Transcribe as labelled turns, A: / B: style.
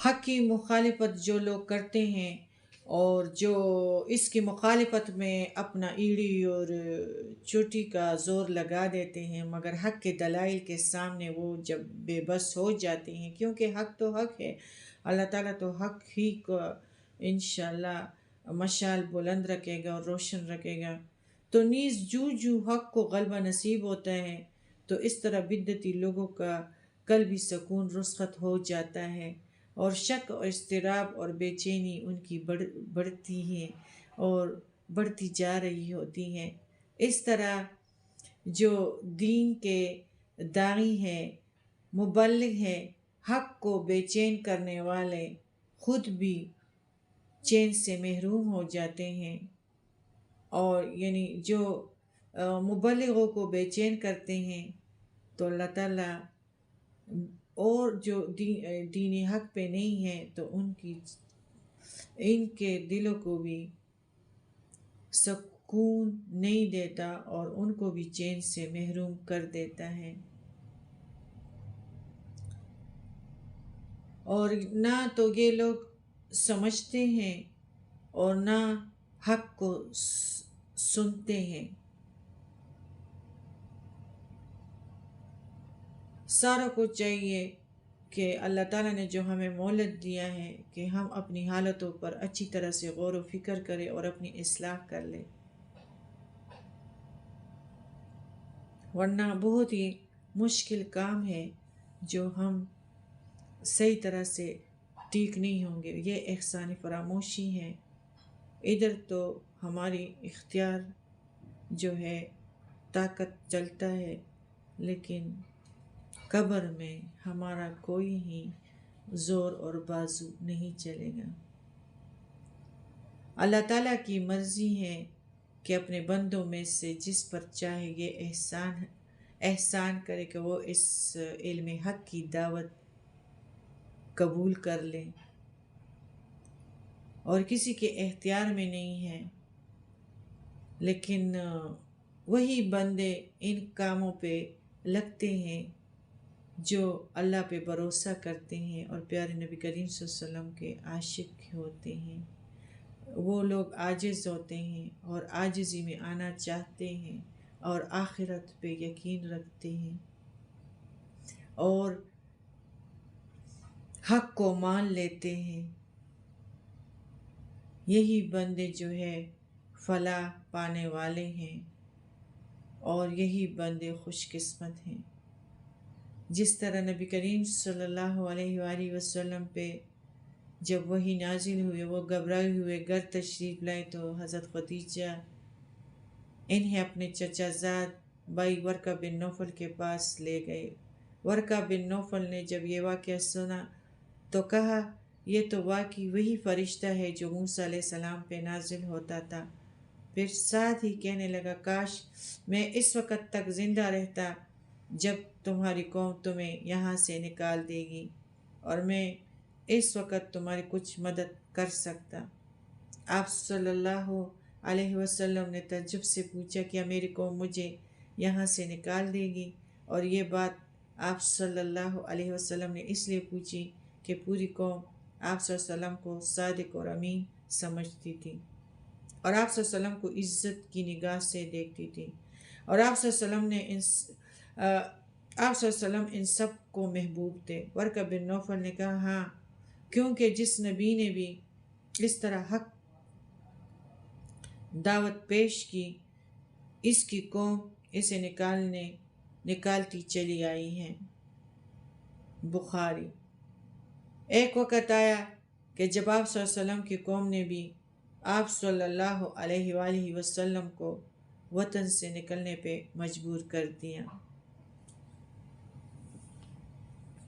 A: حق کی مخالفت جو لوگ کرتے ہیں اور جو اس کی مخالفت میں اپنا ایڑی اور چوٹی کا زور لگا دیتے ہیں، مگر حق کے دلائل کے سامنے وہ جب بے بس ہو جاتے ہیں، کیونکہ حق تو حق ہے، اللہ تعالیٰ تو حق ہی کو انشاءاللہ مشال بلند رکھے گا اور روشن رکھے گا، تو نیز جو حق کو غلبہ نصیب ہوتا ہے تو اس طرح بدعتی لوگوں کا قلبی سکون رخصت ہو جاتا ہے، اور شک اور اضطراب اور بے چینی ان کی بڑھتی ہیں اور بڑھتی جا رہی ہوتی ہیں۔ اس طرح جو دین کے داعی ہیں، مبلغ ہیں، حق کو بے چین کرنے والے خود بھی چین سے محروم ہو جاتے ہیں، اور یعنی جو مبلغوں کو بے چین کرتے ہیں تو اللہ تعالیٰ، اور جو دین حق پہ نہیں ہے تو ان کے دلوں کو بھی سکون نہیں دیتا اور ان کو بھی چین سے محروم کر دیتا ہے، اور نہ تو یہ لوگ سمجھتے ہیں اور نہ حق کو سنتے ہیں۔ ساروں کو چاہیے کہ اللہ تعالیٰ نے جو ہمیں مہلت دیا ہے کہ ہم اپنی حالتوں پر اچھی طرح سے غور و فکر کریں اور اپنی اصلاح کر لیں، ورنہ بہت ہی مشکل کام ہے جو ہم صحیح طرح سے ٹھیک نہیں ہوں گے۔ یہ احسان فراموشی ہے، ادھر تو ہماری اختیار جو ہے طاقت چلتا ہے، لیکن قبر میں ہمارا کوئی ہی زور اور بازو نہیں چلے گا۔ اللہ تعالیٰ کی مرضی ہے کہ اپنے بندوں میں سے جس پر چاہے یہ احسان کرے کہ وہ اس علم حق کی دعوت قبول کر لیں، اور کسی کے اختیار میں نہیں ہے، لیکن وہی بندے ان کاموں پہ لگتے ہیں جو اللہ پہ بھروسہ کرتے ہیں اور پیارے نبی کریم صلی اللہ علیہ وسلم کے عاشق ہوتے ہیں۔ وہ لوگ عاجز ہوتے ہیں اور عاجزی میں آنا چاہتے ہیں اور آخرت پہ یقین رکھتے ہیں اور حق کو مان لیتے ہیں، یہی بندے جو ہے فلاح پانے والے ہیں اور یہی بندے خوش قسمت ہیں۔ جس طرح نبی کریم صلی اللہ علیہ وآلہ وسلم پہ جب وحی نازل ہوئے وہ گھبرائے ہوئے گھر تشریف لائے تو حضرت خدیجہ انہیں اپنے چچا زاد بھائی ورقہ بن نوفل کے پاس لے گئے۔ ورقہ بن نوفل نے جب یہ واقعہ سنا تو کہا، یہ تو واقعی وہی فرشتہ ہے جو موسیٰ علیہ السلام پہ نازل ہوتا تھا۔ پھر ساتھ ہی کہنے لگا، کاش میں اس وقت تک زندہ رہتا جب تمہاری قوم تمہیں یہاں سے نکال دے گی، اور میں اس وقت تمہاری کچھ مدد کر سکتا۔ آپ صلی اللہ علیہ وسلم نے تعجب سے پوچھا، کیا میری قوم مجھے یہاں سے نکال دے گی؟ اور یہ بات آپ صلی اللہ علیہ وسلم نے اس لیے پوچھی کہ پوری قوم آپ صلی اللہ علیہ وسلم کو صادق اور امین سمجھتی تھی، اور آپ صلی اللہ علیہ وسلم کو عزت کی نگاہ سے دیکھتی تھی، اور آپ صلی اللہ علیہ وسلم ان سب کو محبوب تھے۔ ورقہ بن نوفل نے کہا، ہاں، کیونکہ جس نبی نے بھی اس طرح حق دعوت پیش کی، اس کی قوم اسے نکالتی چلی آئی ہے۔ بخاری۔ ایک وقت آیا کہ جب آپ صلی اللہ علیہ وسلم کی قوم نے بھی آپ صلی اللہ علیہ وآلہ وسلم کو وطن سے نکلنے پہ مجبور کر دیا۔